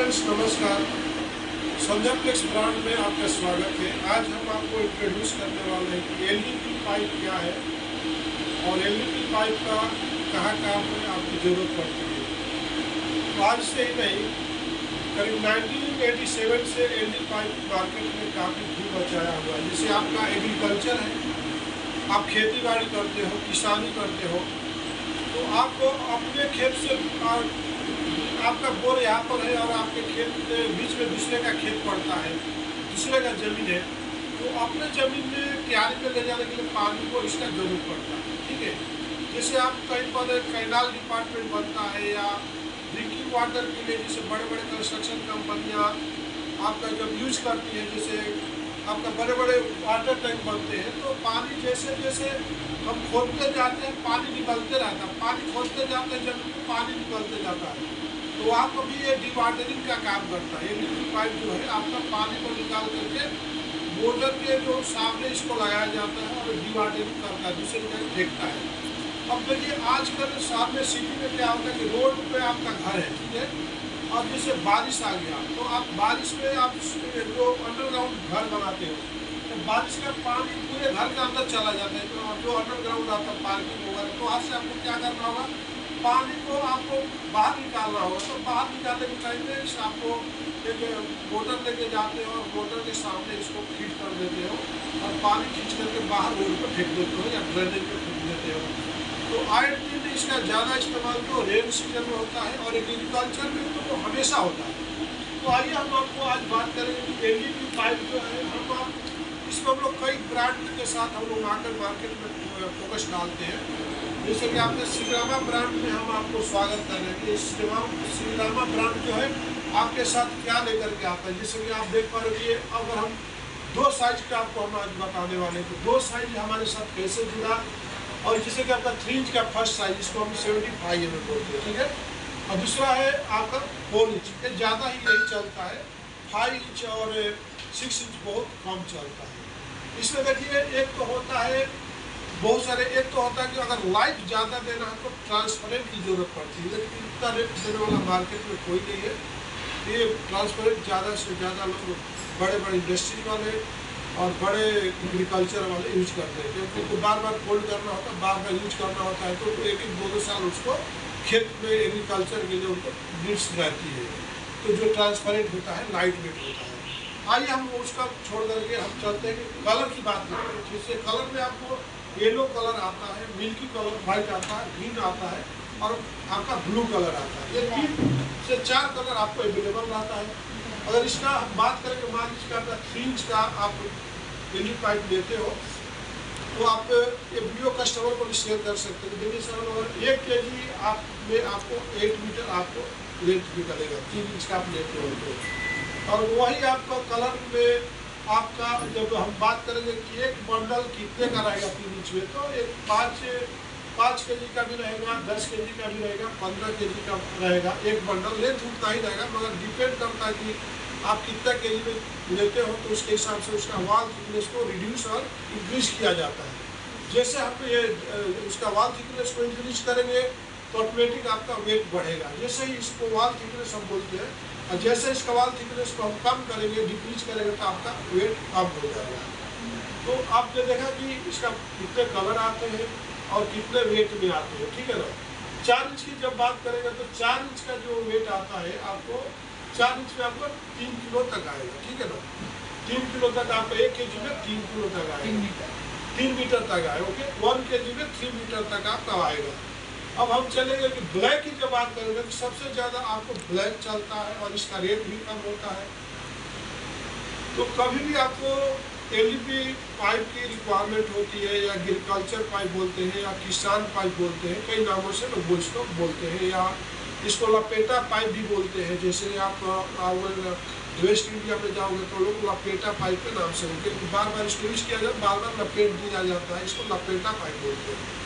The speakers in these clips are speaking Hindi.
फ्रेंड्स नमस्कार। संजय फ्लेक्स ब्रांड में आपका स्वागत है। आज हम आपको इंट्रोड्यूस करने वाले हैं कि एलईपी पाइप क्या है और एलईपी पाइप का कहाँ में आपकी ज़रूरत पड़ती है। तो आज से ही नहीं, करीब 1987 से एलईपी पाइप मार्केट में काफ़ी धूम मचाया हुआ है। जैसे आपका एग्रीकल्चर है, आप खेती बाड़ी करते हो, किसानी करते हो, तो आपको अपने खेत से आपका बोर यहाँ पर है और आपके खेत के बीच में दूसरे का खेत पड़ता है, दूसरे का ज़मीन है, तो अपने ज़मीन में क्यारी में ले जाने के लिए पानी को इसका जरूरत पड़ता है। ठीक है, जैसे आप कहीं पर कैनाल डिपार्टमेंट बनता है या ड्रिंकिंग वाटर के लिए जैसे बड़े बड़े कंस्ट्रक्शन कंपनियाँ आपका जब यूज करती है, जैसे आपका बड़े बड़े वाटर टैंक बनते हैं, तो पानी जैसे जैसे हम खोदते जाते हैं पानी निकलते रहता है, पानी खोदते जाते हैं जमीन में पानी निकलते जाता है, तो वहाँ पर भी ये डिवाटरिंग का काम करता है। एलईपी पाइप जो है आपका पानी को निकाल करके मोटर के जो सामने इसको लगाया जाता है और डिवाटरिंग करता है, दूसरी जगह फेंकता है। अब देखिए आजकल सामने सिटी में क्या होता है कि रोड पे आपका घर है, ठीक है, और जैसे बारिश आ गया तो आप बारिश में आप जो अंडरग्राउंड घर बनाते हो, तो बारिश का पानी पूरे घर के अंदर चला जाता है, तो जो अंडरग्राउंड आता है पार्किंग होगा, तो वहाँ से आपको क्या करना होगा, पानी को आपको बाहर निकालना होगा। तो बाहर निकालने के टाइम में आपको एक मोटर लेके जाते हो और मोटर के सामने इसको फीड कर देते हो और पानी खींच करके बाहर रोड पर फेंक देते हो या ड्रेनेज में फेंक देते हो। तो आए दिन इसका ज़्यादा इस्तेमाल तो रेन सीजन में होता है और एग्रीकल्चर में तो वो हमेशा होता है। तो आइए हम आपको आज बात करेंगे कि एलईपी पाइप जो है इसमें हम लोग कई ब्रांड के साथ हम लोग आकर मार्केट में फोकस डालते हैं। जैसे कि आपने श्रीरामा ब्रांड में हम आपको स्वागत कर रहे हैं। श्रीरामा ब्रांड जो है आपके साथ क्या लेकर के आता है, जैसे कि आप देख पा रहे हैं, अगर हम दो साइज का आपको हम आज बताने वाले हैं, तो दो साइज हमारे साथ कैसे जुड़ा, और जैसे कि आपका 3 इंच का फर्स्ट साइज, इसको हम 75 mm बोलते हैं, ठीक है, और दूसरा है आपका 4 इंच, ये ज़्यादा ही नहीं चलता है, 5 इंच और 6 इंच बहुत कम चलता है। इसमें देखिए एक तो होता है बहुत सारे, एक तो होता है कि अगर लाइट ज़्यादा देना है तो ट्रांसपेरेंट की ज़रूरत पड़ती है, लेकिन इतना रेट देने वाला मार्केट में कोई नहीं है। ये ट्रांसपेरेंट ज़्यादा से ज़्यादा लोग बड़े बड़े इंडस्ट्री वाले और बड़े एग्रीकल्चर वाले यूज करते हैं, क्योंकि उनको बार बार फोल्ड करना होता है, बार बार यूज करना होता है, तो एक एक 2-2 साल उसको खेत में एग्रीकल्चर के लिए उनको नीड्स रहती है। तो जो ट्रांसपेरेंट होता है लाइट वेट होता है। आइए हम उसका छोड़ करके हम चलते हैं कि कलर की बात करते हैं। जिससे कलर में आपको येलो कलर आता है, मिल्की कलर व्हाइट आता है, ग्रीन आता है और आपका ब्लू कलर आता है। ये 3 से 4 कलर आपको अवेलेबल रहता है। अगर इसका हम बात करें कि मान लीजिए आपका 3 इंच का आप एलईपी पाइप लेते हो, तो आप ये वीडियो कस्टमर को भी शेयर कर सकते हैं। देखिए सर, अगर 1 kg आप में आपको 8 मीटर आपको लेंथ निकलेगा, 3 इंच का आप लेते हो तो। और वही आपका कलर में आपका जब हम बात करेंगे कि एक बंडल कितने का रहेगा 3 इंच में, तो एक 5 kg का भी रहेगा, 10 kg का भी रहेगा, 15 kg का रहेगा। एक बंडल लेंथ उतना ही रहेगा, मगर डिपेंड करता है कि आप कितना kg में लेते हो, तो उसके हिसाब से उसका वॉल थिकनेस को रिड्यूस और इंक्रीज किया जाता है। जैसे आप ये उसका वॉल थिकनेस को इंक्रीज करेंगे तो ऑटोमेटिक आपका वेट बढ़ेगा। जैसे ही इसको वॉल थिकनेस हम बोलते हैं, और जैसे इसका वॉल थिकनेस को हम कम करेंगे, डिक्रीज करेंगे, तो आपका वेट कम हो जाएगा। तो आपने देखा कि इसका कितने कलर आते हैं और कितने वेट में आते हैं, ठीक है ना। 4 इंच की जब बात करेंगे तो 4 इंच का जो वेट आता है आपको 4 इंच में आपको 3 किलो तक आएगा, ठीक है ना। 3 किलो तक आपको 1 kg में 3 किलो तक आएगा, 3 मीटर तक आएगा, ओके। 1 kg में 3 मीटर तक आपका आएगा। अब हम चलेंगे कि ब्लैक की जब बात करेंगे तो सबसे ज़्यादा आपको ब्लैक चलता है और इसका रेट भी कम होता है। तो कभी भी आपको एलईपी पाइप की रिक्वायरमेंट होती है, या एग्रीकल्चर पाइप बोलते हैं या किसान पाइप बोलते हैं, कई नामों से लोग इसको बोलते हैं, या इसको लपेटा पाइप भी बोलते हैं। जैसे आप वेस्ट इंडिया में जाओगे तो लोग लपेटा पाइप के नाम से होंगे, बार बार इसको यूज किया जाता है, बार बार लपेट दिया जाता है, इसको लपेटा पाइप बोलते हैं।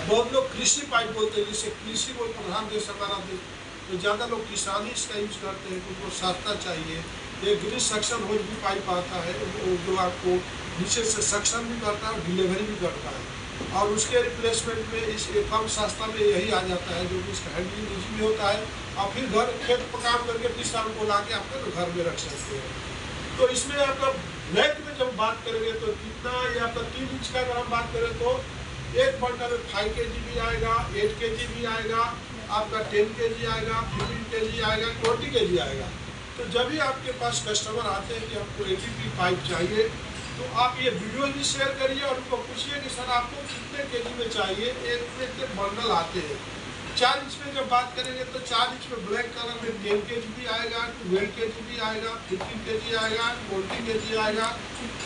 बहुत लोग कृषि पाइप बोलते हैं, जिससे कृषि को प्रधान देश हमारा देश, तो ज़्यादा लोग किसानी इसका यूज करते हैं, उनको सस्ता चाहिए। ये ग्रीस सक्शन होज भी पाइप आता है, जो आपको नीचे से सक्शन भी करता है और डिलीवरी भी करता है। और उसके रिप्लेसमेंट में इस कम सस्ता में यही आ जाता है, जो कि इसका हैंडलिंग ईजी भी होता है और फिर घर खेत पर काम करके तीस साल को ला के अपने घर में रख सकते हैं। तो इसमें आपका ब्लैक में जब बात करेंगे तो कितना, ये आपका 3 इंच का अगर हम बात करें तो एक बंडल में 5 kg भी आएगा, 8 kg भी आएगा, आपका 10 kg आएगा, 15 kg आएगा, 20 kg आएगा। तो जब भी आपके पास कस्टमर आते हैं कि हमको LDP पाइप चाहिए, तो आप ये वीडियो भी शेयर करिए और उनको पूछिए कि सर आपको कितने केजी में चाहिए। एक बंडल आते हैं। 4 इंच में जब बात करेंगे तो 4 इंच में ब्लैक कलर में 10 kg भी आएगा, 12 kg भी आएगा, 15 kg आएगा, 20 kg आएगा,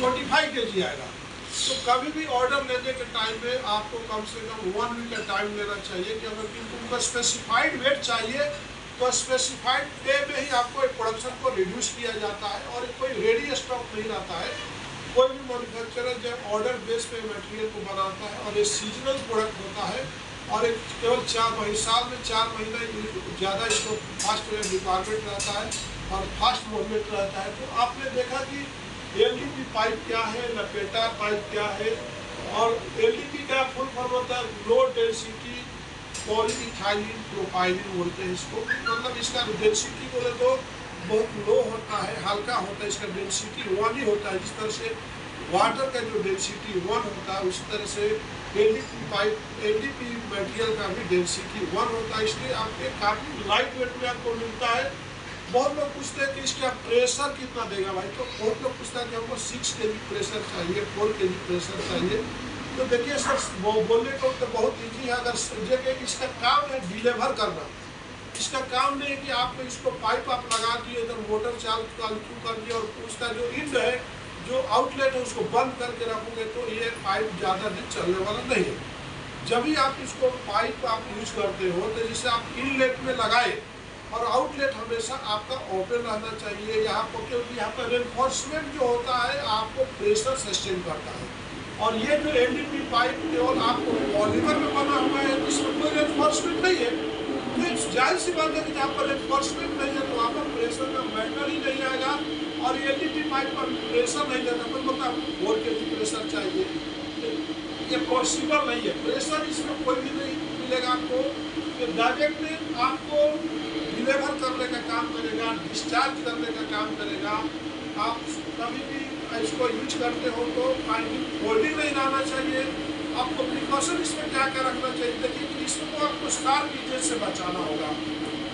25 kg आएगा। तो कभी भी ऑर्डर लेने के टाइम में आपको कम से कम 1 वीक का टाइम लेना चाहिए कि अगर उनका स्पेसिफाइड वेट चाहिए तो स्पेसिफाइड वे में ही आपको एक प्रोडक्शन को रिड्यूस किया जाता है और कोई रेडी स्टॉक नहीं रहता है। कोई भी मैन्युफैक्चरर जब ऑर्डर बेस पे मटेरियल को बनाता है और ये सीजनल प्रोडक्ट होता है और एक केवल 4 महीने, साल में 4 महीना ज़्यादा इसको फास्ट रिक्वायरमेंट रहता है और फास्ट मूवमेंट रहता है। तो आपने देखा कि LDP पाइप क्या है, लपेटा पाइप क्या है, और LDP का फुल फॉर्म होता है लो डेंसिटी पॉलीइथाइलिन प्रोपाइलिन बोलते हैं इसको। मतलब इसका डेंसिटी बोले तो बहुत लो होता है, हल्का होता है, इसका डेंसिटी 1 ही होता है। जिस तरह से वाटर का जो डेंसिटी 1 होता है उसी तरह से LDP मटेरियल का भी डेंसिटी 1 होता है। इसलिए आपके काफ़ी लाइट वेट में आपको मिलता है। बहुत लोग पूछते हैं कि इसका प्रेशर कितना देगा भाई, तो बहुत लोग पूछते हैं कि हमको 6 kg प्रेशर चाहिए, 4 kg प्रेशर चाहिए। तो देखिए सर बोलने को तो बहुत ईजी है, अगर जगह इसका काम है डिलीवर करना। इसका काम नहीं है कि आपने इसको पाइप आप लगा दिए, इधर मोटर चालू कर दिया और उसका जो इंड है, जो आउटलेट है उसको बंद करके रखोगे तो ये पाइप ज़्यादा दिन चलने वाला नहीं है। जब भी आप इसको पाइप आप यूज करते हो तो जैसे आप इनलेट में लगाए और आउटलेट हमेशा आपका ओपन रहना चाहिए यहाँ पर, क्योंकि यहाँ पर रेनफोर्समेंट जो होता है आपको प्रेशर सस्टेन करता है। और ये जो LDP पाइप केवल आपको पॉलीमर में बना हुआ है, इसमें कोई रेनफोर्समेंट नहीं है। तो जाहिर सी बात है कि जहाँ पर रेनफोर्समेंट नहीं है तो वहाँ पर प्रेशर का मैटर ही नहीं आएगा और LDP पाइप पर प्रेशर नहीं देता। कोई बोलता है 4 kg प्रेशर चाहिए, ये पॉसिबल नहीं है। प्रेशर इसमें कोई भी नहीं मिलेगा आपको। डायरेक्टली आपको डिलीवर करने का काम करेगा, डिस्चार्ज करने का काम करेगा। आप कभी भी इसको यूज करते हो तो होल्डिंग नहीं रहना चाहिए। आपको प्रिकॉशन इसमें क्या क्या रखना चाहिए, देखिए कि इसमें तो आपको शार्प ईजेज से बचाना होगा।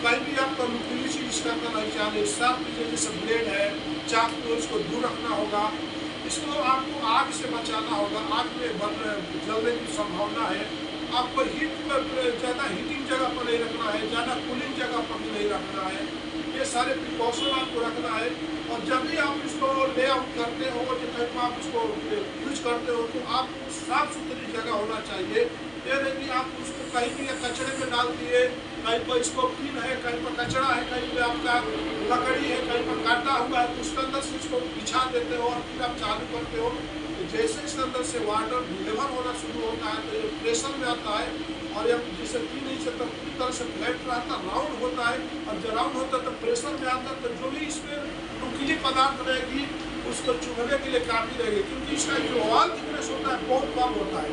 कहीं भी आपको नुकीली चीज इसका नहीं चाहिए। शार्प ईजेज जैसे ब्लेड है, चाकू को इसको दूर रखना होगा। इसको आपको आग से बचाना होगा, आग में जलने की संभावना है। आपको हीट पर ज़्यादा हीटिंग जगह पर नहीं रखना है, ज़्यादा कूलिंग जगह पर भी नहीं रखना है। ये सारे प्रिकॉशन आपको रखना है। और जब भी आप इसको लेआउट करते हो, जब कहीं आप इसको यूज करते हो तो आपको साफ सुथरी जगह होना चाहिए। ये नहीं कि आप उसको कहीं भी कचरे में डाल दिए, कहीं पर इसको पिन है, कहीं पर कचरा है, कहीं पर आपका लकड़ी है, कहीं पर काटा हुआ है, तो उसके अंदर से इसको बिछा देते हो और फिर आप चालू करते हो। जैसे इसके अंदर से वाटर डिलीवर होना शुरू होता है तो ये प्रेशर में आता है और जब जैसे 3 इंच तक पूरी तरह से फ्लैट रहता, राउंड होता है और जब राउंड होता है तो प्रेशर में आता है। तो जो भी इसमें नुकीली पदार्थ रहेगी उसको चुभने के लिए काफ़ी रहेगी, क्योंकि इसका जो वॉल थिकनेस होता है बहुत कम होता है।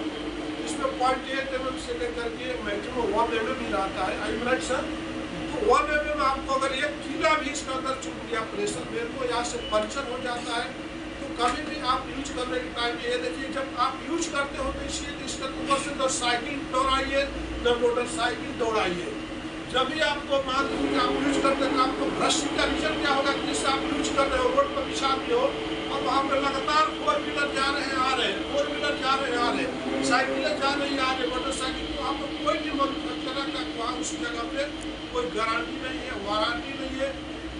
इसमें 0.8 mm से लेकर के मैक्सिमम 1 mm ही रहता है। आई राइट सर? तो 1 mm आपको अगर 1 कीड़ा भी इसके अंदर चुभ गया प्रेशर में तो यहाँ से पंचर हो जाता है। तो कभी भी आप यूज करने के टाइम ये देखिए, जब आप यूज करते हो तो इसलिए इसका ऊपर से न साइकिल दौड़ाइए न मोटरसाइकिल दौड़ाइए। जब भी आपको मान लीजिए आप यूज करते हैं तो आपको ब्रशिंग का रीजन क्या होगा कि जैसे आप यूज कर रहे हो, रोड पर बिछाते हो और वहाँ पर लगातार 4 व्हीलर जा रहे हैं आ रहे हैं, 4 व्हीलर जा रहे हैं आ रहे हैं, साइकिलें जा रही आ रहे, मोटरसाइकिल, तो वहाँ पर कोई भी मैन्युफैक्चरर का वहाँ उस जगह पे कोई गारंटी नहीं है, वारंटी नहीं है।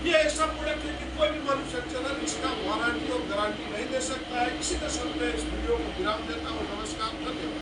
ये ऐसा प्रोडक्ट है कि कोई भी मैन्युफैक्चरर इसका वारंटी और गारंटी नहीं दे सकता है। इसी के साथ मैं इस वीडियो को विराम देता हूँ। नमस्कार, धन्यवाद।